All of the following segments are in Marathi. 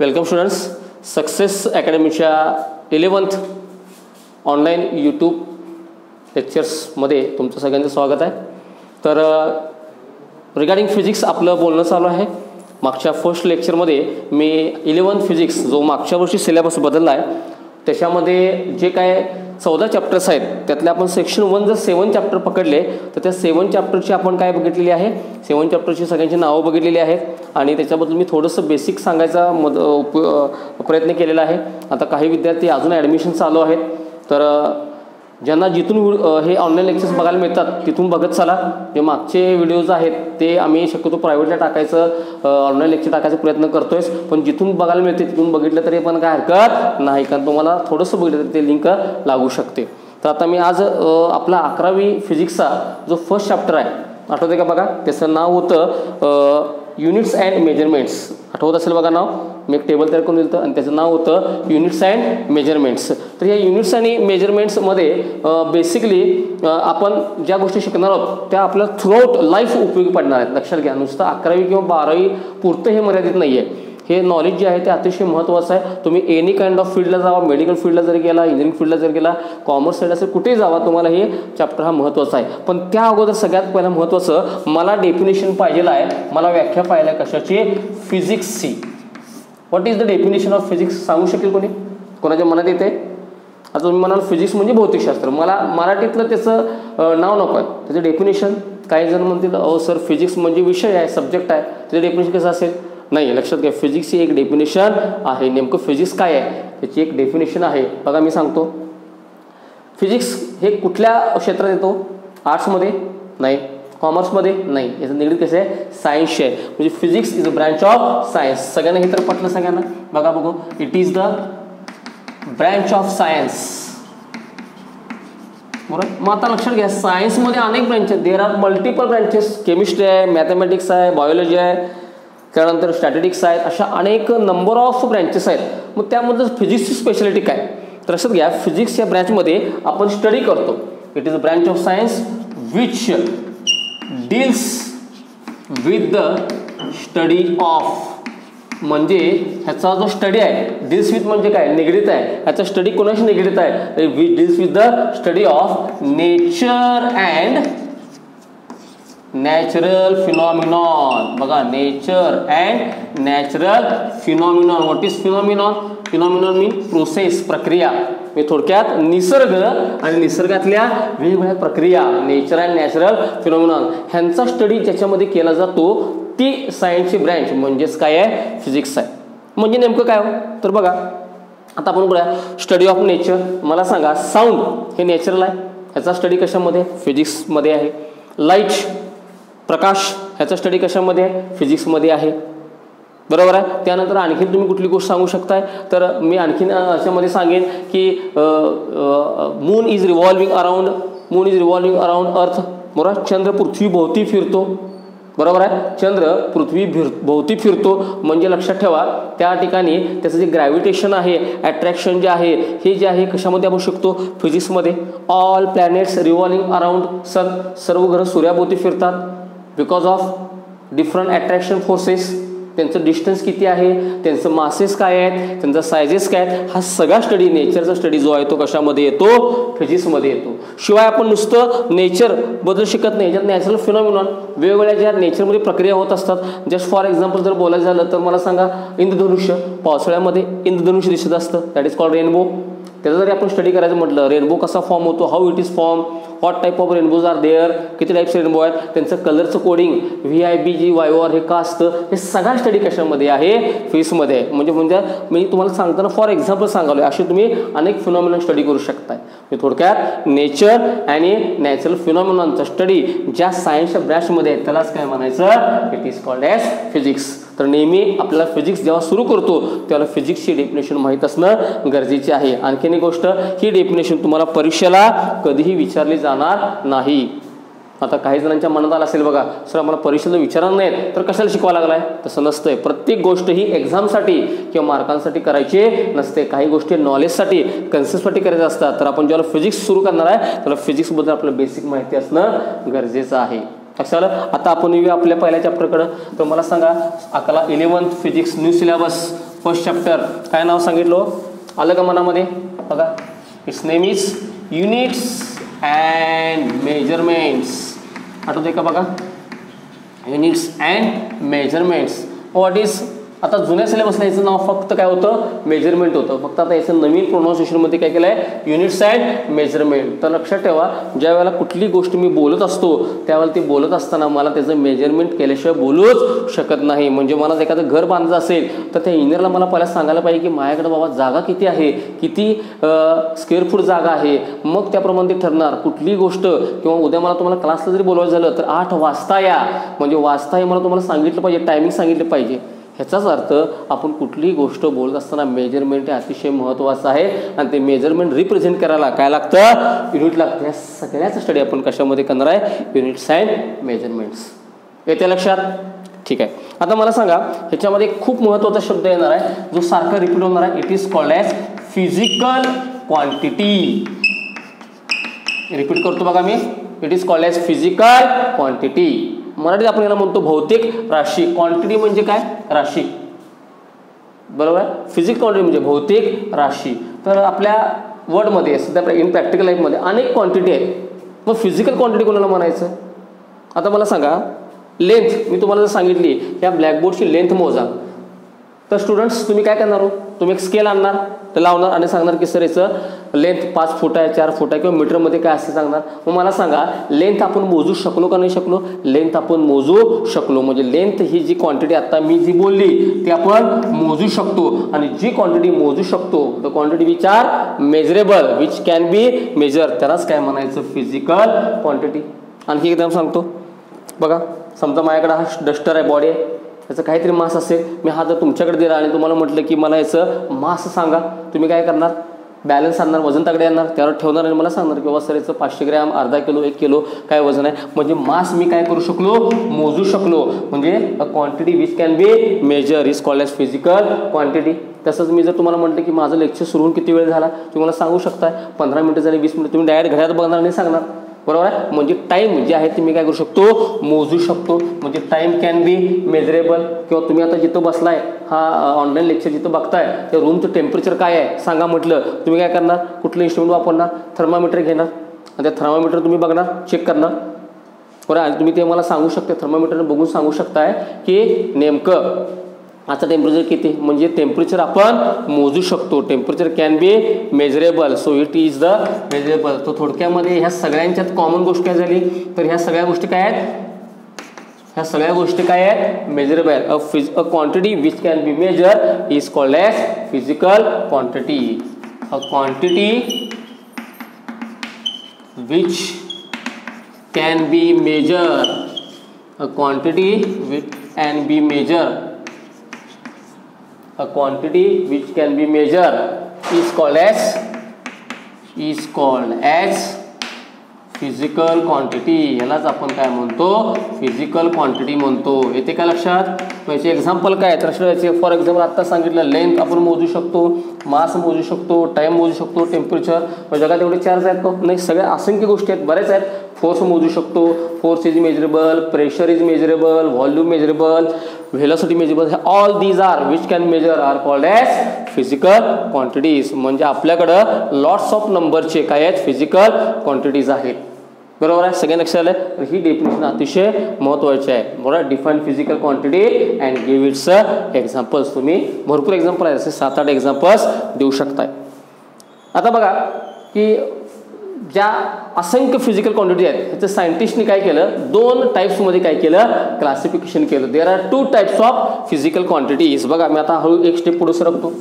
वेलकम स्टुडंट्स, सक्सेस अकॅडमीच्या 11th ऑनलाईन यूट्यूब लेक्चर्समध्ये तुमचं सगळ्यांचं स्वागत आहे. तर रिगार्डिंग फिजिक्स आपलं बोलणं चालू आहे. मागच्या फर्स्ट लेक्चरमध्ये मी 11th फिजिक्स जो मागच्या वर्षी सिलेबस बदलला आहे त्याच्यामध्ये जे काय 14 चॅप्टर्स आहेत त्यातले आपण सेक्शन 1 जर 7 चॅप्टर पकडले तर त्या 7 चॅप्टरची आपण काय बघितलेली आहे, 7 चॅप्टरची सगळ्यांची नावं बघितलेली आहेत आणि त्याच्याबद्दल मी थोडंसं बेसिक सांगायचा प्रयत्न केलेला आहे. आता काही विद्यार्थी अजून ॲडमिशन चालू आहेत, तर ज्यांना जिथून हे ऑनलाईन लेक्चर्स बघायला मिळतात तिथून बघत चला. जे मागचे व्हिडिओज आहेत ते आम्ही शक्यतो प्रायव्हेटला टाकायचं, ऑनलाईन लेक्चर टाकायचा प्रयत्न करतोय, पण जिथून बघायला मिळते तिथून बघितलं तरी पण काय हरकत नाही, कारण तुम्हाला थोडंसं बघितलं तरी ते लिंक लागू शकते. तर आता मी आज आपला 11वी फिजिक्सचा जो फर्स्ट चॅप्टर आहे आठवते का बघा, त्याचं नाव होतं युनिट्स अँड मेजरमेंट्स. आठवत असेल बघा नाव, मी एक टेबल तयार करून दिलं होतं आणि त्याचं नाव होतं युनिट्स अँड मेजरमेंट्स. तर या युनिट्स आणि मेजरमेंट्समध्ये बेसिकली आपण ज्या गोष्टी शिकणार आहोत त्या आपल्याला थ्रूआउट लाईफ उपयोगी पडणार आहेत. लक्षात घ्या, नुसतं 11वी किंवा 12वी पुरतं हे मर्यादित नाही आहे. हे नॉलेज जे आहे ते अतिशय महत्त्वाचं आहे. तुम्ही एनी काइंड ऑफ फील्डला जावा, मेडिकल फील्डला जर गेला, इंजिनिअरिंग फील्डला जर गेला, कॉमर्स साईड असेल, कुठेही जावा, तुम्हाला हे चॅप्टर हा महत्त्वाचा आहे. पण त्या अगोदर सगळ्यात पहिलं महत्त्वाचं मला डेफिनेशन पाहिजे आहे, मला व्याख्या पाहिजे आहे कशाची, फिजिक्सची. What is the definition of physics सांगू शकेल कोणी? कोणाच्या मनात येते? आता तुम्ही म्हणाल फिजिक्स म्हणजे भौतिकशास्त्र, मला मराठीतलं त्याचं नाव नको आहे, त्याचं डेफिनेशन. काही जण म्हणतील अहो सर फिजिक्स म्हणजे विषय आहे, सब्जेक्ट आहे, त्याचं डेफिनेशन कसं असेल? नाही, लक्षात घ्या, फिजिक्सची एक डेफिनेशन आहे. नेमकं फिजिक्स काय आहे त्याची एक डेफिनेशन आहे. बघा मी सांगतो, फिजिक्स हे कुठल्या क्षेत्रात येतो? आर्ट्समध्ये नाही, कॉमर्समध्ये नाही, याचं निगडीत कसं आहे, सायन्सचे आहे. म्हणजे physics is a branch of science. सगळ्यांना हे तर पटलं सगळ्यांना? बघा बघू, it is the branch of science. बरोबर. मग आता लक्षात घ्या, सायन्समध्ये अनेक ब्रँच आहेत, there are multiple branches. Chemistry आहे, मॅथमॅटिक्स आहे, बायोलॉजी आहे, त्यानंतर स्टॅटिस्टिक्स आहेत, अशा अनेक नंबर ऑफ ब्रँचेस आहेत. मग त्यामध्ये फिजिक्सची स्पेशालिटी काय? तर लक्षात घ्या, फिजिक्स या ब्रँचमध्ये आपण स्टडी करतो. It is a branch of science which deals with the study of. म्हणजे ह्याचा जो स्टडी आहे, डील्स विथ म्हणजे काय, निगडीत आहे. ह्याचा स्टडी कोणाशी निगडीत आहे? Which deals with the study of nature and natural phenomenon. बघा, nature and natural phenomenon. What is phenomenon? Phenomenon mean process, प्रक्रिया. मी थोडक्यात निसर्ग आणि निसर्गातल्या वेगवेगळ्या प्रक्रिया, नेचर अँड नॅचरल फिनॉमिनॉन, ह्यांचा स्टडी ज्याच्यामध्ये केला जातो ती सायन्सची ब्रँच म्हणजेच काय आहे, फिजिक्स आहे. म्हणजे नेमकं काय हो? तर बघा आता आपण बोलूया स्टडी ऑफ नेचर. मला सांगा, साऊंड हे नॅचरल आहे, ह्याचा स्टडी कशामध्ये, फिजिक्समध्ये आहे. लाईट, प्रकाश, ह्याचा स्टडी कशामध्ये आहे, फिजिक्समध्ये आहे. बरोबर आहे. त्यानंतर आणखीन तुम्ही कुठली गोष्ट सांगू शकताय, तर मी आणखीन याच्यामध्ये सांगेन की मून इज रिव्हॉल्विंग अराउंड अर्थ. बरोबर. चंद्र पृथ्वी भोवती फिरतो. बरोबर आहे. चंद्र पृथ्वी भोवती फिरतो म्हणजे लक्षात ठेवा त्या ठिकाणी त्याचं जे ग्रॅव्हिटेशन आहे, अट्रॅक्शन जे आहे, हे जे आहे कशामध्ये आपण शिकतो, फिजिक्समध्ये. All planets revolving around sun. सर्व ग्रह सूर्याभोवती फिरतात because of different attraction forces. त्यांचं डिस्टन्स किती आहे, त्यांचं मासेस काय आहेत, त्यांचा सायझेस काय आहेत, हा सगळा स्टडी, नेचरचा स्टडी जो आहे तो कशामध्ये येतो, फिजिक्समध्ये येतो. शिवाय आपण नुसतं नेचर बद्दल शिकत नाही, याच्यात नॅचरल फिनॉमिनॉन वेगवेगळ्या ज्या नेचरमध्ये प्रक्रिया होत असतात. जस्ट फॉर एक्झाम्पल जर बोलायचं झालं तर मला सांगा, इंद्रधनुष्य, पावसाळ्यामध्ये इंद्रधनुष्य दिसत असतं, दॅट इज कॉल्ड रेनबो. त्याचं जरी आपण स्टडी करायचं म्हटलं, रेनबो कसा फॉर्म होतो, how it is form, what type of rainbows are there, किती टाईप्स रेनबो आहेत, त्यांचं कलरचं कोडिंग, VIBGYOR हे का असतं, हे सगळा स्टडी कशामध्ये आहे, फिजिक्समध्ये आहे. म्हणजे मी तुम्हाला सांगताना फॉर एक्झाम्पल सांगालो, असे तुम्ही अनेक फिनॉमिनॉन स्टडी करू शकताय. मी थोडक्यात नेचर आणि नॅचरल फिनॉमिनॉनचा स्टडी ज्या सायन्सच्या ब्रँचमध्ये आहे त्यालाच काय म्हणायचं, it is called as physics. तर नेहमी आपल्याला फिजिक्स जेव्हा सुरू करतो तेव्हा फिजिक्सची डेफिनेशन माहीत असणं गरजेचे आहे. आणखीन एक गोष्ट, ही डेफिनेशन तुम्हाला परीक्षेला कधीही विचारली जाणार नाही. आता काही जणांच्या मनात आलं असेल, बघा सर आम्हाला परीक्षेला विचारणार नाहीत तर कशाला शिकवा लागलाय. तसं नसतंय. प्रत्येक गोष्ट ही एक्झामसाठी किंवा मार्कांसाठी करायची नसते. काही गोष्टी नॉलेजसाठी, कन्सेप्टसाठी करायच्या असतात. तर आपण जेव्हा फिजिक्स सुरू करणार आहे त्याला फिजिक्सबद्दल आपलं बेसिक माहिती असणं गरजेचं आहे. लक्षात आलं. आता आपण येऊया आपल्या पहिल्या चॅप्टरकडं. तर मला सांगा, आपल्याला 11th physics new syllabus first chapter काय नाव सांगितलं आलं का मनामध्ये बघा. It's name is units and measurements. आठवते का बघा units and measurements. What is आता जुन्या सिलेबसला याचं नाव फक्त काय होतं मेजरमेंट होतं. फक्त आता याचं नवीन प्रोनाऊन्सिएशनमध्ये काय केलं आहे युनिट्स अँड मेजरमेंट. तर लक्षात ठेवा ज्या वेळेला कुठली गोष्ट मी बोलत असतो त्यावेळेला ती बोलत असताना मला त्याचं मेजरमेंट केल्याशिवाय बोलूच शकत नाही. म्हणजे मला एखादं घर बांधायचं असेल तर त्या इंजिनियरला मला पहिला सांगायला पाहिजे की माझ्याकडे बाबा जागा किती आहे, किती स्क्वेअर फूट जागा आहे, मग त्याप्रमाणे ते ठरणार. कुठली गोष्ट किंवा उद्या मला तुम्हाला क्लासला जरी बोलवायचं झालं तर 8 वाजता या म्हणजे वाजता हे मला तुम्हाला सांगितलं पाहिजे, टायमिंग सांगितलं पाहिजे. ह्याचाच अर्थ आपण कुठलीही गोष्ट बोलत असताना मेजरमेंट हे अतिशय महत्त्वाचं आहे आणि ते मेजरमेंट रिप्रेझेंट करायला काय लागतं युनिट लागतं. या सगळ्याचा स्टडी आपण कशामध्ये करणार आहे युनिट्स अँड मेजरमेंट्स. येते लक्षात ठीक आहे. आता मला सांगा ह्याच्यामध्ये खूप महत्त्वाचा शब्द येणार आहे जो सारखा रिपीट होणार आहे. It is called as physical quantity. Repeat करतो बघा मी. It is called as physical quantity. मराठीत आपण याला म्हणतो भौतिक राशी. क्वांटिटी म्हणजे काय राशी बरोबर आहे. फिजिकल क्वांटिटी म्हणजे भौतिक राशी. तर आपल्या वर्डमध्ये सध्या इन प्रॅक्टिकल लाईफमध्ये अनेक क्वांटिटी आहेत. मग फिजिकल क्वांटिटी कोणाला म्हणायचं. आता मला सांगा लेंथ मी तुम्हाला जर सांगितली या ब्लॅकबोर्डची लेंथ मोजा तर स्टुडंट्स तुम्ही काय करणार हो तुम्ही एक स्केल आणणार ते लावणार आणि सांगणार की सर याचं लेंथ 5 फूट आहे 4 फूट आहे किंवा मीटरमध्ये काय असते सांगणार. मग मला सांगा लेंथ आपण मोजू शकलो का नाही शकलो. लेंथ आपण मोजू शकलो. म्हणजे लेंथ ही जी क्वांटिटी आता मी जी बोलली ती आपण मोजू शकतो आणि जी क्वांटिटी मोजू शकतो the quantity which are measurable which can be measure त्यालाच काय म्हणायचं फिजिकल क्वांटिटी. आणखी एकदम सांगतो बघा. समजा माझ्याकडे हा डस्टर आहे बॉडी आहे याचं काहीतरी मास असेल. मी हा जर तुमच्याकडे दिला आणि तुम्हाला म्हटलं की मला याचं मास सांगा तुम्ही काय करणार बॅलन्स आणणार वजन तगडे आणणार त्यावर ठेवणार आणि मला सांगणार की बाबा सर याचं 500 ग्रॅम अर्धा किलो 1 किलो काय वजन आहे. म्हणजे मास मी काय करू शकलो मोजू शकलो. म्हणजे a quantity which can be measure is called as physical quantity. तसंच मी जर तुम्हाला म्हटलं की माझं लेक्चर सुरू होऊन किती वेळ झाला तुम्ही मला सांगू शकता 15 मिनिटं झाली 20 मिनिटं तुम्ही डायरेक्ट घड्याळात बघणार नाही सांगणार बरोबर आहे. म्हणजे टाईम जे आहे ते मी काय करू शकतो मोजू शकतो. म्हणजे टाईम कॅन बी मेजरेबल. किंवा तुम्ही आता जिथं बसलाय हा ऑनलाईन लेक्चर जिथं बघताय त्या रूमचं टेम्परेचर काय आहे सांगा म्हटलं तुम्ही काय करणार कुठलं इन्स्ट्रुमेंट वापरणार थर्मामीटर घेणार आणि त्या थर्मामीटर तुम्ही बघणार चेक करणार बरं. आणि तुम्ही ते मला सांगू शकता थर्मामीटर बघून सांगू शकताय की नेमकं आता टेम्परेचर किती म्हणजे टेम्परेचर आपण मोजू शकतो. Temperature can be measurable so it is the measurable. तो थोडक्यामध्ये ह्या सगळ्यांच्यात कॉमन गोष्ट काय झाली तर ह्या सगळ्या गोष्टी काय आहेत ह्या सगळ्या गोष्टी काय आहेत measurable. A quantity which can be measure is called as physical quantity. A quantity which can be measure a quantity which can be measure a quantity which can be measured is called as physical quantity. यालाच आपण काय म्हणतो फिजिकल क्वांटिटी म्हणतो. येते का लक्षात. याचे एक्झाम्पल काय तर याचे फॉर एक्झाम्पल आत्ता सांगितलं लेंथ आपण मोजू शकतो मास मोजू शकतो टाईम मोजू शकतो टेम्परेचर. म्हणजे जगात एवढे चार्ज आहेत का नाही सगळ्या असंख्य गोष्टी आहेत बऱ्याच आहेत. फोर्स मोजू शकतो force is measurable pressure is measurable volume measurable velocity measurable. All these are which can measure are called as physical quantities. म्हणजे आपल्याकडं लॉट्स ऑफ नंबरचे काय आहेत फिजिकल क्वांटिटीज आहेत बरोबर आहे. सगळ्यांना लक्षात आलं. ही डेफिनेशन अतिशय महत्त्वाची आहे बरोबर. Define physical quantity and give it's examples. तुम्ही भरपूर एक्झाम्पल आहेत असे 7-8 एक्झाम्पल्स देऊ शकताय. आता बघा की ज्या असंख्य फिजिकल क्वांटिटी आहेत त्याचं सायंटिस्टने काय केलं 2 टाईप्समध्ये काय केलं क्लासिफिकेशन केलं. There are 2 types of physical quantities. बघा मी आता हळू एक स्टेप पुढे सरकतो.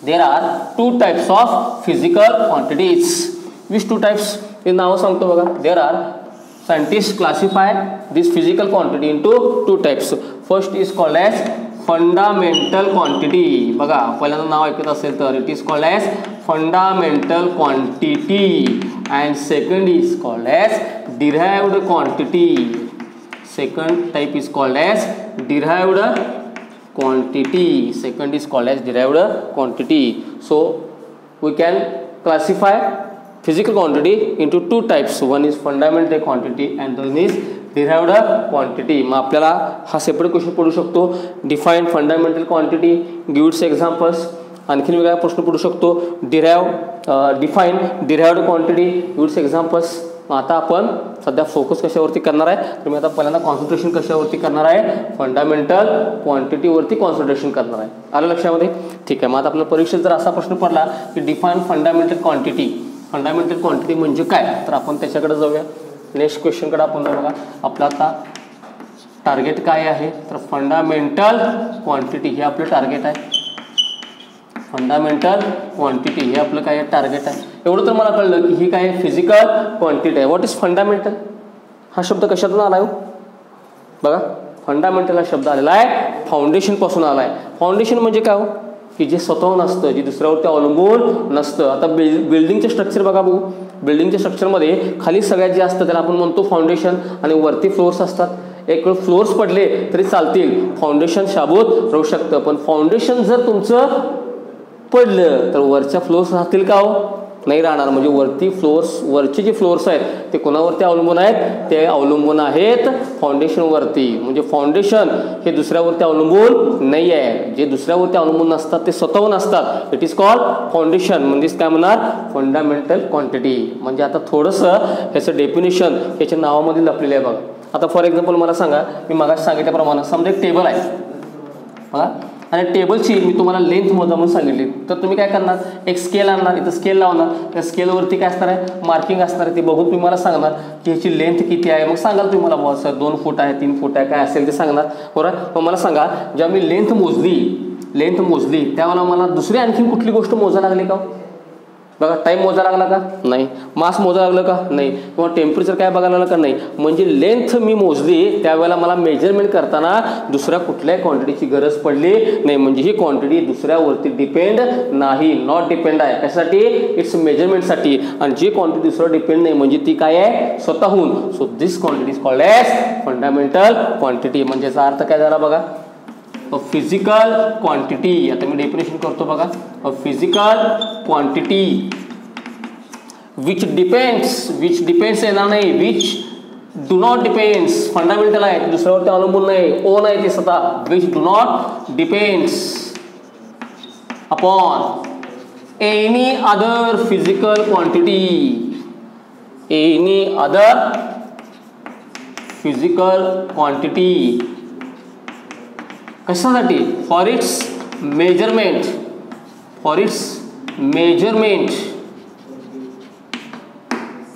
There are 2 types of physical quantities. Which 2 types हे नावं सांगतो बघा. There are scientist classify this physical quantity into 2 types. First is called as fundamental quantity. बघा पहिल्यांदा नाव ऐकत असेल तर it is called as fundamental quantity and second is called as derived quantity. Second type is called as derived quantity. Second is called as derived quantity. So we can classify physical quantity into 2 types. One is fundamental quantity and one is derived quantity. मग आपल्याला हा सेपरेट क्वेश्चन पडू शकतो. Define fundamental quantity, gives examples. आणखीन वेगळा प्रश्न पडू शकतो. Define derived quantity, gives examples. आता आपण सध्या फोकस कशावरती करणार आहे, तर मी आता पहिल्यांदा कॉन्सन्ट्रेशन कशावरती करणार आहे, फंडामेंटल क्वांटिटीवरती कॉन्सन्ट्रेशन करणार आहे. आलं लक्षामध्ये? ठीक आहे. मग आता आपल्या परीक्षेत जर असा प्रश्न पडला की define fundamental quantity, fundamental quantity म्हणजे काय, तर आपण त्याच्याकडे जाऊया. नेक्स्ट क्वेश्चनकडे आपण जाऊ. बघा आपला आता टार्गेट काय आहे, तर फंडामेंटल क्वांटिटी हे आपलं टार्गेट आहे. फंडामेंटल क्वांटिटी हे आपलं काय टार्गेट आहे. एवढं तर मला कळलं की ही काय फिजिकल क्वांटिटी आहे. व्हॉट इज फंडामेंटल हा शब्द कशातून आला हो, बघा फंडामेंटल हा शब्द आलेला आहे फाउंडेशन पासून आला आहे. फाउंडेशन म्हणजे काय हो, की जे स्वतःहून नसतं, जे दुसऱ्यावरती अवलंबून नसतं. आता बिल्डिंगचे स्ट्रक्चर बघा बघू. बिल्डिंगच्या स्ट्रक्चरमध्ये खाली सगळ्यात जे असतं त्याला आपण म्हणतो फाउंडेशन, आणि वरती फ्लोअर्स असतात. एक वेळ फ्लोअर्स पडले तरी चालतील, फाउंडेशन शाबूत राहू शकतं. पण फाउंडेशन जर तुमचं पडलं तर वरच्या फ्लोअर्स राहतील का हो, नाही राहणार. म्हणजे वरती फ्लोअर्स, वरचे जे फ्लोअर्स आहेत ते कोणावरती अवलंबून आहेत, ते अवलंबून आहेत फाउंडेशनवरती. म्हणजे फाउंडेशन हे दुसऱ्यावरती अवलंबून नाही आहे. जे दुसऱ्यावरती अवलंबून नसतात ते स्वतःहून असतात. It is called foundation. म्हणजेच काय म्हणणार, फंडामेंटल क्वांटिटी. म्हणजे आता थोडंसं ह्याचं डेफिनेशन ह्याच्या नावामध्ये लपलेलं आहे बघा. आता फॉर एक्झाम्पल मला सांगा, मी मागाशी सांगितल्याप्रमाणे समजा एक टेबल आहे बघा, आणि टेबलची मी तुम्हाला लेंथ मोजा म्हणून सांगितली, तर तुम्ही काय करणार, एक स्केल आणणार, इथं स्केल लावणार. त्या स्केलवरती काय असणार आहे, मार्किंग असणार आहे. ते बघून तुम्ही मला सांगणार की ह्याची लेंथ किती आहे. मग सांगाल तुम्ही मला बॉस 2 फूट आहे, 3 फूट आहे, काय असेल ते सांगणार बरोबर. मग मला सांगा, जेव्हा मी लेंथ मोजली त्यावेळेला मला दुसरी आणखीन कुठली गोष्ट मोजायला लागली का, बघा टाईम मोजा लागला का, नाही. मास मोजा लागलं का, नाही. किंवा टेम्परेचर काय बघायला लागलं का, नाही. म्हणजे लेंथ मी मोजली त्यावेळेला मला मेजरमेंट करताना दुसऱ्या कुठल्याही क्वांटिटीची गरज पडली नाही. म्हणजे ही क्वांटिटी दुसऱ्यावरती डिपेंड नाही, नॉट डिपेंड आहे. कशासाठी, इट्स मेजरमेंटसाठी. आणि जी क्वांटिटी दुसऱ्यावर डिपेंड नाही म्हणजे ती काय आहे, स्वतःहून. So this quantity is called as fundamental quantity. म्हणजे याचा अर्थ काय झाला बघा, अ फिजिकल क्वांटिटी. आता मी डेफिनेशन करतो बघा. A physical quantity which depends येणार नाही, which do not depends. Fundamental आहे, दुसऱ्यावरती अवलंबून नाही, ओन आहे ते स्वतः. Which do not depends upon any other physical quantity. Any other physical quantity कशासाठी, फॉर इट्स मेजरमेंट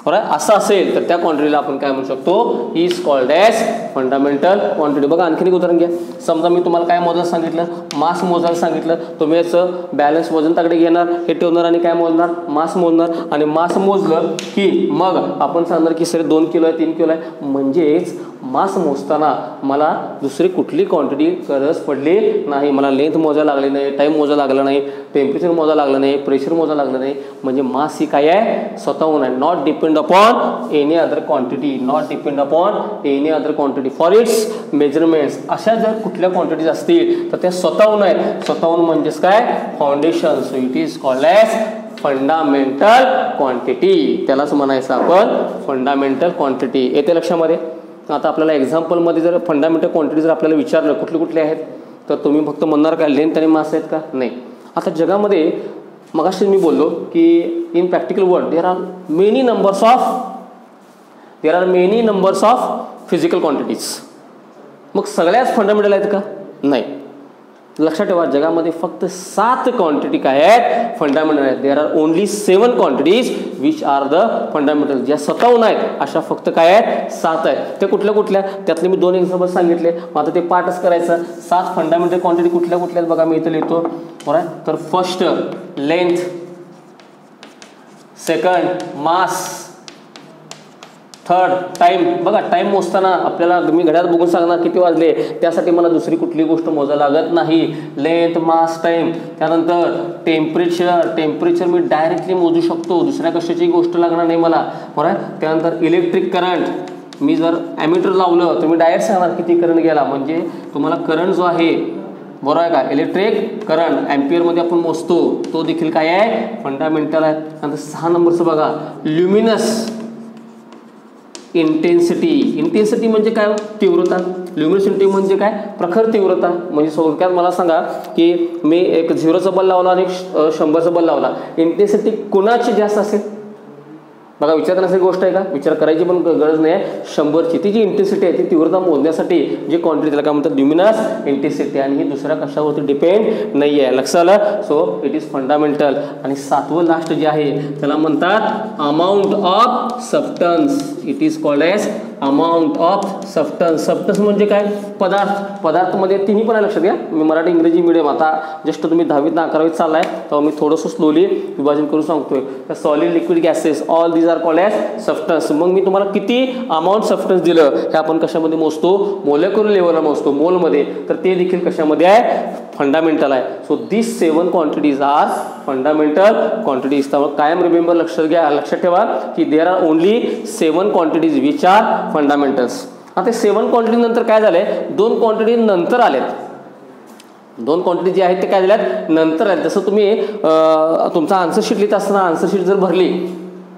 बरोबर. असं असेल तर त्या क्वांटिटीला आपण काय म्हणू शकतो, is called as fundamental quantity. बघा आणखीन एक उदाहरण घ्या. समजा मी तुम्हाला काय मोजायला सांगितलं, मास मोजायला सांगितलं. तुम्ही याचं बॅलन्स वजन तकडे घेणार, हे ठेवणार आणि काय मोजणार, मास मोजणार. आणि मास मोजलं की मग आपण सांगणार की सर 2 किलो आहे, 3 किलो आहे. म्हणजेच मास मोजताना मला दुसरी कुठली क्वांटिटी गरज पडली नाही. मला लेंथ मोजायला लागली नाही, टाईम मोजायला लागला नाही, टेम्परेचर मोजायला लागलं नाही, प्रेशर मोजायला लागलं नाही. म्हणजे मास ही काय आहे, स्वतःहून आहे. Not depend upon any other quantity, not depend upon any other quantity for its measurements. अशा जर कुठल्या क्वांटिटीज असतील तर त्या स्वतःहून आहेत. स्वतःहून म्हणजेच काय, foundation. So it is called as fundamental quantity. त्यालाच म्हणायचं आपण फंडामेंटल क्वांटिटी. येते लक्षामध्ये. आता आपल्याला एक्झाम्पलमध्ये जर फंडामेंटल क्वांटिटी जर आपल्याला विचारलं कुठले कुठले आहेत, तर तुम्ही फक्त म्हणणार काय, लेंथ आणि मास आहेत का, नाही. आता जगामध्ये मगाशी मी बोललो की in practical world there are many numbers of physical quantities. मग सगळ्याच फंडामेंटल आहेत का, नाही. लक्षात ठेवा, जगामध्ये फक्त 7 क्वांटिटी काय आहेत, फंडामेंटल आहेत. देर are only 7 quantities which R the fundamental. ज्या स्वतःहून आहेत अशा फक्त काय आहेत, 7 आहेत. ते कुठल्या कुठल्या, त्यातले मी 2 एक्झाम्पल सांगितले. मग आता ते पाठच करायचं. 7 फंडामेंटल क्वांटिटी कुठल्या कुठल्या आहेत बघा, मी इथं लिहितो बरोबर. तर फर्स्ट लेंथ, सेकंड मास, थर्ड टाइम. बघा टाइम मोजताना आपल्याला मी घड्याळ बघून सांगणार किती वाजले, त्यासाठी मला दुसरी कुठली गोष्ट मोजायला लागत नाही. लेंथ, मास, टाइम. त्यानंतर टेम्परेचर मी डायरेक्टली मोजू शकतो, दुसऱ्या कशाची गोष्ट लागणार नाही मला बरोबर. त्यानंतर इलेक्ट्रिक करंट, मी जर ॲमीटर लावलं तर मी डायरेक्ट सांगणार किती करंट गेला. म्हणजे तुम्हाला करंट जो आहे बरोबर आहे का, इलेक्ट्रिक करंट ॲम्पियरमध्ये आपण मोजतो, तो देखील काय आहे, फंडामेंटल आहे. नंतर 6 नंबरचं बघा, ल्युमिनस इंटेन्सिटी म्हणजे काय? तीव्रता. ल्युमिनोसिटी म्हणजे काय? प्रखर तीव्रता. म्हणजे थोडक्यात मला सांगा की मी एक 0चा बल्ब लावला आणि 100चा बल्ब लावला, इंटेन्सिटी कुणाची जास्त असेल? बघा, विचार करण्याची गोष्ट आहे का? विचार करायची पण गरज नाही आहे. 100ची ती जी इंटेन्सिटी आहे ती तीव्रता मोजण्यासाठी जी क्वांटिटी, त्याला काय म्हणतात? Luminous intensity. आणि ही दुसऱ्या कशावरती डिपेंड नाही आहे. लक्षात आलं? So it is fundamental. आणि 7वं लास्ट जे आहे त्याला म्हणतात amount of substance. It is called as amount of substance. Substance म्हणजे काय? पदार्थमध्ये तिन्ही पण आहे. लक्षात घ्या, मी मराठी इंग्रजी मीडियम, आता जस्ट तुम्ही 10वीत 11वीत चाललाय तेव्हा मी थोडंसं स्लोली विभाजन करून सांगतोय. तर solid, liquid, gases, all these are called as substance. मग मी तुम्हाला किती अमाऊंट सबस्टन्स दिलं हे आपण कशामध्ये मोजतो? मोलेक्युलर लेवलला मोजतो, मोलमध्ये. तर ते देखील कशामध्ये आहे? फंडामेंटल आहे. So this 7 quantities are fundamental quantities. त्यामुळे कायम रिमेंबर, लक्षात ठेवा की there are only 7 quantities which are fundamentals. आता 7 क्वांटिटी नंतर काय झालंय? 2 क्वांटिटी नंतर आल्यात. 2 क्वांटिटी जे आहेत ते काय झाल्यात? नंतर आहेत. जसं तुम्ही तुमचा आन्सर शीट लिहित असताना आन्सर शीट जर भरली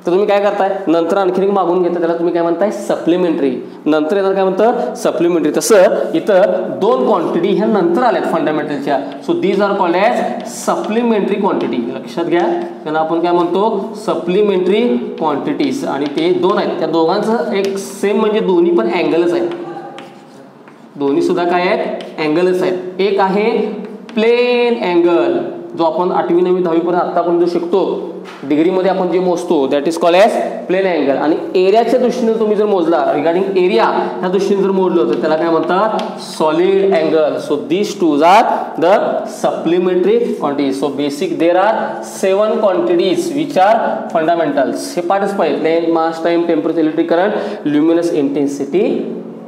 तर तुम्ही काय करताय? नंतर आणखीन एक मागून घेता, त्याला तुम्ही काय म्हणताय? सप्लिमेंटरी. नंतर येणार काय म्हणतं? सप्लिमेंटरी. तसं इथं 2 क्वांटिटी ह्या नंतर आल्यात फंडामेंटलच्या. So these are called as supplementary quantity. लक्षात घ्या, त्यांना आपण काय म्हणतो? Supplementary quantities. आणि ते 2 आहेत. त्या दोघांचं एक सेम म्हणजे दोन्ही पण अँगलच आहेत. दोन्ही सुद्धा काय आहेत? अँगलच आहेत. एक आहे प्लेन अँगल, जो आपण 8वी 9वी 10वी पर्यंत आता आपण जो शिकतो, डिग्रीमध्ये आपण जे मोजतो, that is called as plane angle. आणि एरियाच्या दृष्टीने तुम्ही जर मोजला, रिगार्डिंग एरिया ह्या दृष्टीने जर मोजलं तर त्याला काय म्हणतात? Solid angle. So this twos are the supplementary quantities. So basic there are 7 quantities which are fundamentals. हे पार्टच पाहिजे: plane, mass, time, temperature, electric current, luminous intensity,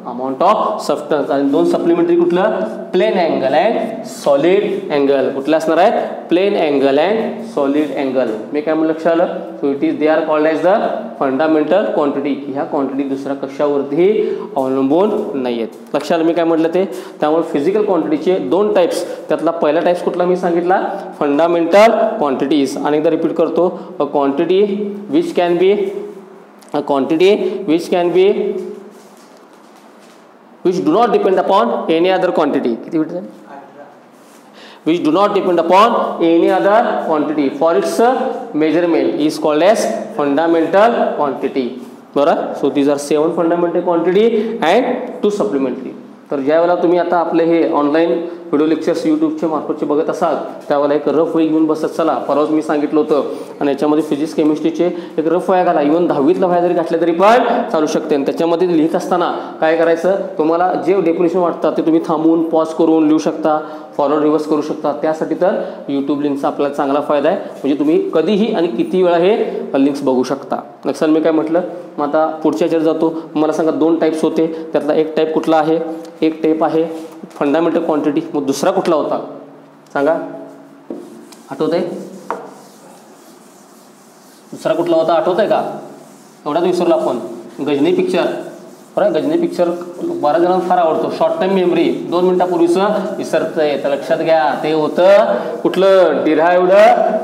amount of substance. आणि 2 सप्लिमेंटरी कुठलं? Plane angle and solid angle. कुठलं असणार आहे? Plane angle and solid angle. मी काय म्हणलं? लक्षात आलं? So it is they are called as the fundamental quantity. ह्या क्वांटिटी दुसऱ्या कशावरतीही अवलंबून नाही आहेत. लक्षात आलं मी काय म्हटलं ते? त्यामुळे फिजिकल क्वांटिटीचे 2 टाईप्स. त्यातला पहिला टाईप्स कुठला मी सांगितला? Fundamental quantities. आणि एकदा रिपीट करतो: अ quantity which can B which do not depend upon any other quantity. Which do not depend upon any other quantity for its measurement is called as fundamental quantity. बरोबर? So these are 7 fundamental quantity and 2 supplementary. तर ज्या वेळेला तुम्ही आता आपले हे ऑनलाईन व्हिडिओ लेक्चर्स यूट्यूबच्या मार्फतचे बघत असाल त्यावेळेला एक रफ वही घेऊन बसत चला. परवाच मी सांगितलं होतं. आणि याच्यामध्ये फिजिक्स केमिस्ट्रीचे एक रफ वह्या घाला. इव्हन 10वीतला वह्या जरी घातल्या तरी पण चालू शकते. आणि त्याच्यामध्ये लिहित असताना काय करायचं? तुम्हाला जे डेफिनेशन वाटतात ते तुम्ही थांबवून पॉज करून लिहू शकता, फॉरवर्ड रिव्हर्स करू शकता. त्यासाठी तर यूट्यूब लिंकचा आपल्याला चांगला फायदा आहे. म्हणजे तुम्ही कधीही आणि किती वेळा हे लिंक्स बघू शकता. लक्षात मी काय म्हटलं? मग आता पुढच्या याच्यावर जातो. मला सांगा 2 टाईप्स होते. त्यातला एक टाईप कुठला आहे? एक टाईप आहे फंडामेंटल क्वांटिटी. मग दुसरा कुठला होता सांगा? आठवत आहे? दुसरा कुठला होता? आठवत आहे का? एवढाच विसरलो आपण. गजनी पिक्चर. बरं, गजनी पिक्चर बऱ्याच जणांना फार आवडतो. Short time memory 2 मिनिटापूर्वीचं विसरतंय. तर लक्षात घ्या, ते होतं कुठलं? Derived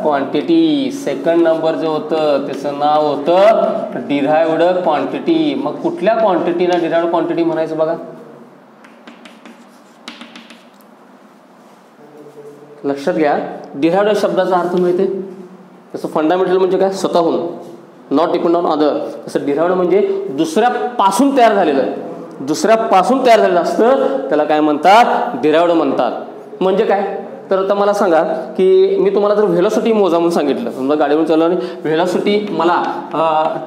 quantity. सेकंड नंबर जे होतं त्याचं नाव होतं डिराइव्ड क्वांटिटी. मग कुठल्या क्वांटिटीला डिराइव्ड क्वांटिटी म्हणायचं बघा? लक्षात घ्या, डिराइव्ड शब्दाचा अर्थ माहिती आहे? तसं फंडामेंटल म्हणजे काय? स्वतःहून, नॉट डिपेंड ऑन अदर. तसं डिराइव्ड म्हणजे दुसऱ्यापासून तयार झालेलं. दुसऱ्यापासून तयार झालेलं असतं त्याला काय म्हणतात? डिराइव्ड म्हणतात. म्हणजे काय? तर आता मला सांगा की मी तुम्हाला जर व्हेलॉसिटी मोजा म्हणून सांगितलं, समजा गाडीवरून चाललो आणि व्हेलॉसिटी मला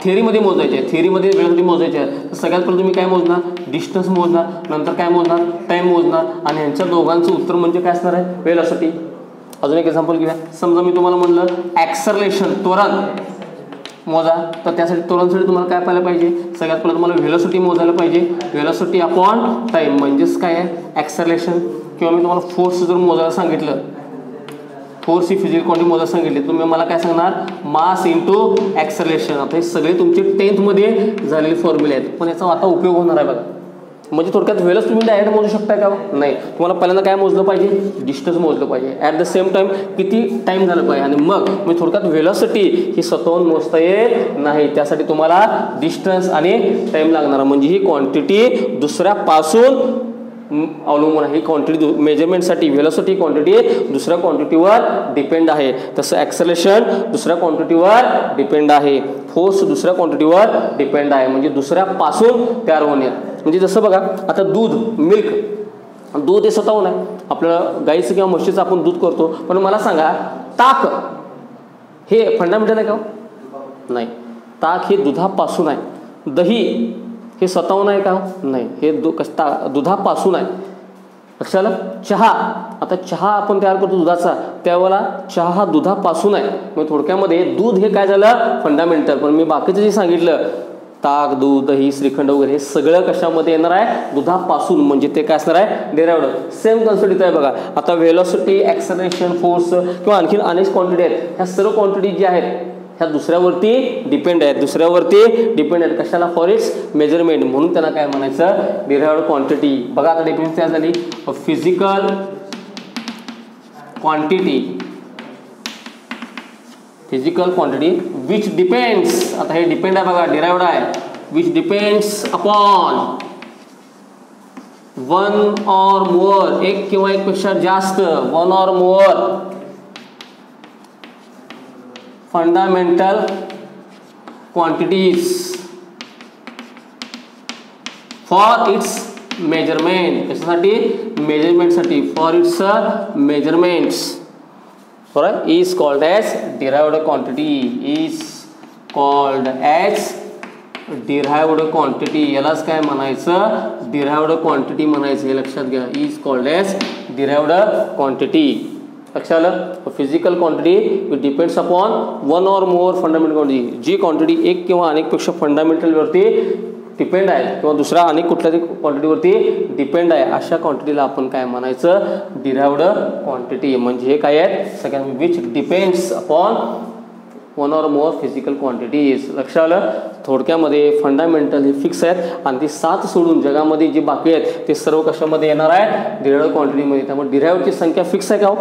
थिअरीमध्ये मोजायची आहे, थिअरीमध्ये व्हेलॉसिटी मोजायची आहे, तर सगळ्यात पहिले तुम्ही काय मोजणार? डिस्टन्स मोजणार, नंतर काय मोजणार? टाईम मोजणार. आणि ह्यांच्या दोघांचं उत्तर म्हणजे काय असणार आहे? व्हेलॉसिटी. अजून एक एक्झाम्पल घेऊया. समजा मी तुम्हाला म्हणलं ॲक्सलरेशन, त्वरण मोजा, तर त्यासाठी त्वरणसाठी तुम्हाला काय पाहायला पाहिजे? सगळ्यात पहिलं तुम्हाला व्हेलॉसिटी मोजायला पाहिजे. व्हेलॉसिटी अपॉन टाईम म्हणजेच काय आहे? ॲक्सलरेशन. किंवा मी तुम्हाला फोर्स जर मोजायला सांगितलं, फोर्स ही फिजिकल क्वांटिटी मोजायला सांगितली, तुम्ही मला काय सांगणार? Mass into acceleration. आता हे सगळे तुमचे 10th मध्ये झालेले फॉर्म्युले आहेत, पण याचा आता उपयोग होणार आहे बघा. म्हणजे थोडक्यात वेळच तुम्ही डायरेक्ट मोजू शकता का? नाही, तुम्हाला पहिल्यांदा काय मोजलं पाहिजे? डिस्टन्स मोजलं पाहिजे. ॲट द सेम टाइम किती टाइम झालं पाहिजे आणि मग म्हणजे थोडक्यात व्हेलॉसिटी ही स्वतःहून मोजता येत नाही. त्यासाठी तुम्हाला डिस्टन्स आणि टाइम लागणार. म्हणजे ही क्वांटिटी दुसऱ्यापासून अवलंबून आहे. ही क्वांटिटी मेजरमेंटसाठी व्हेलॉसिटी क्वांटिटी दुसऱ्या क्वांटिटीवर डिपेंड आहे. तसं ॲक्सेलरेशन दुसऱ्या क्वांटिटीवर डिपेंड आहे. फोर्स दुसऱ्या क्वांटिटीवर डिपेंड आहे. म्हणजे दुसऱ्यापासून तयार होणे. म्हणजे जसं बघा आता दूध, दूध हे स्वतःहून आहे. आपलं गाईचं किंवा म्हशीचं आपण दूध करतो. पण मला सांगा ताक हे फंडामेंटल आहे का? नाही, ताक हे दुधापासून आहे. दही हे स्वतःहून आहे का? नाही, हे दुधापासून आहे. लक्षात आलं? चहा, आता चहा आपण तयार करतो दुधाचा, त्यावेळेला चहा हा दुधापासून आहे. मग थोडक्यामध्ये दूध हे काय झालं? फंडामेंटल. पण मी बाकीचं जे सांगितलं ताक, दूध, दही, श्रीखंड वगैरे हे सगळं कशामध्ये येणार आहे? दुधापासून. म्हणजे ते काय असणार आहे? डिराइव्ड. सेम कन्सेप्ट इथं आहे बघा. आता व्हेलॉसिटी, ॲक्सेलरेशन, फोर्स किंवा आणखी अनेक क्वांटिटी आहेत. ह्या सर्व क्वांटिटी ज्या आहेत ह्या दुसऱ्यावरती डिपेंड आहेत. कशाला? For its measurement. म्हणून त्यांना काय म्हणायचं? Derived quantity. बघा आता डेफिनेशन तयार झाली. फिजिकल क्वांटिटी विच डिपेंड्स, आता हे डिपेंड आहे बघा, डिराइव्ड आहे. Which depends upon one or more, एक किंवा एक पेक्षा जास्त, one or more fundamental quantities for its measurement. कशासाठी? मेजरमेंटसाठी. फॉर इट्स मेजरमेंट्स बरोबर is called as derived quantity. यालाच काय म्हणायचं? डिराइव्ड क्वांटिटी म्हणायचं. हे लक्षात घ्या. Is called as derived quantity. लक्षात आलं? Physical quantity which depends upon one or more fundamental quantity. जी क्वांटिटी एक किंवा अनेकपेक्षा फंडामेंटलवरती डिपेंड आहे किंवा दुसऱ्या अनेक कुठल्याही क्वांटिटीवरती डिपेंड आहे, अशा क्वांटिटीला आपण काय म्हणायचं? Derived quantity. म्हणजे हे काय आहेत? सगळ्यांना which depends upon one or more physical quantities. लक्षात आलं? थोडक्यामध्ये फंडामेंटल हे फिक्स आहेत आणि ते 7 सोडून जगामध्ये जे बाकी आहेत ते सर्व कशामध्ये येणार आहे? डिराइव्ड क्वांटिटीमध्ये. त्यामुळे डिराइव्डची संख्या फिक्स आहे का?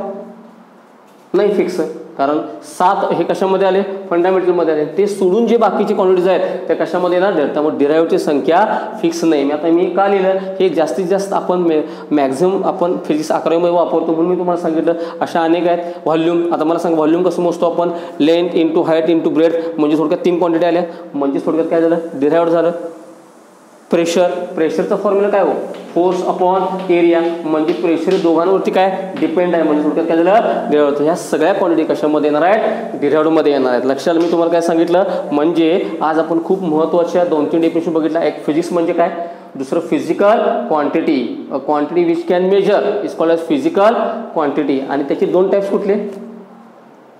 नाही फिक्स आहे. कारण 7 हे कशामध्ये आले? फंडामेंटलमध्ये आले. ते सोडून जे बाकीचे क्वांटिटीज आहेत त्या कशामध्ये येणार? त्यामुळे डिराइव्डची संख्या फिक्स नाही. मी का लिहिलं? हे जास्तीत जास्त आपण मॅक्झिमम आपण फिजिक्स 11वीमध्ये वापरतो म्हणून मी तुम्हाला सांगितलं. अशा अनेक आहेत. व्हॉल्यूम, आता मला सांगा व्हॉल्यूम कसं मोजतो आपण? Length into height into breadth. म्हणजे थोडक्यात 3 क्वांटिटी आल्या. म्हणजे थोडक्यात काय झालं? डिराइव्ड झालं. प्रेशरचा फॉर्म्युला काय हो? Force upon area. म्हणजे प्रेशर दोघांवरती काय डिपेंड आहे. म्हणजे थोडक्यात काय झालं? डिराइव्ड. ह्या सगळ्या क्वांटिटी कशामध्ये येणार आहेत? डिराइव्डमध्ये येणार आहेत. लक्षात मी तुम्हाला काय सांगितलं? म्हणजे आज आपण खूप महत्त्वाच्या 2-3 डेफिनेशन बघितला. एक फिजिक्स म्हणजे काय, दुसरं physical quantity. Quantity which can measure is called as physical quantity. आणि त्याचे 2 टाइप्स कुठले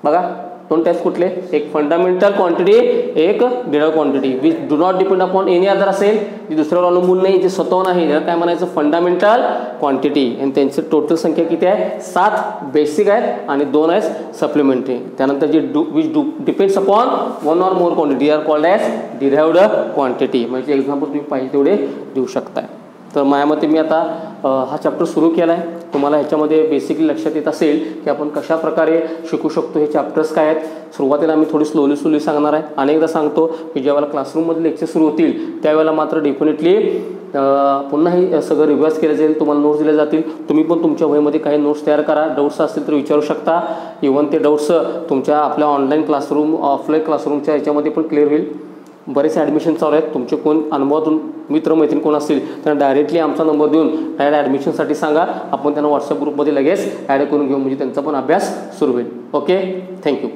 बघा? 2 टाइप्स कुठले? एक फंडामेंटल क्वांटिटी, एक derived quantity. Which do not depend upon any other असेल, जी दुसऱ्यावर अवलंबून नाही, जे स्वतःहून आहे, त्याला काय म्हणायचं? Fundamental quantity. आणि त्यांची टोटल संख्या किती आहे? 7 बेसिक आहेत आणि 2 आहेत सप्लिमेंटरी. त्यानंतर जे which depends upon one or more quantity are called as derived quantity. म्हणजे एक्झाम्पल तुम्ही पाहिजे तेवढे देऊ शकताय. तर माझ्या मते मी आता हा चॅप्टर सुरू केला आहे. तुम्हाला ह्याच्यामध्ये बेसिकली लक्षात येत असेल की आपण कशा प्रकारे शिकू शकतो. हे चॅप्टर्स काय आहेत? सुरुवातीला मी थोडी स्लोली सांगणार आहे. अनेकदा सांगतो की ज्यावेळेला क्लासरूममध्ये लेक्चर सुरू होतील त्यावेळेला मात्र डेफिनेटली पुन्हा हे सगळं रिव्हाइज केलं जाईल. तुम्हाला नोट्स दिले जातील. तुम्ही पण तुमच्या वहीमध्ये काही नोट्स तयार करा. डाऊट्स असतील तर विचारू शकता. इव्हन ते डाऊट्स तुमच्या आपल्या ऑनलाईन क्लासरूम, ऑफलाईन क्लासरूमच्या ह्याच्यामध्ये पण क्लिअर होईल. बरेच ॲडमिशन चालू आहेत. तुमचे कोण अनुभवातून मित्रमैत्रीण कोण असतील त्यांना डायरेक्टली आमचा नंबर देऊन डायरेक्ट ॲडमिशनसाठी सांगा. आपण त्यांना व्हॉट्सअप ग्रुपमध्ये लगेच ॲड करून घेऊ. म्हणजे त्यांचा पण अभ्यास सुरू होईल. Okay, thank you.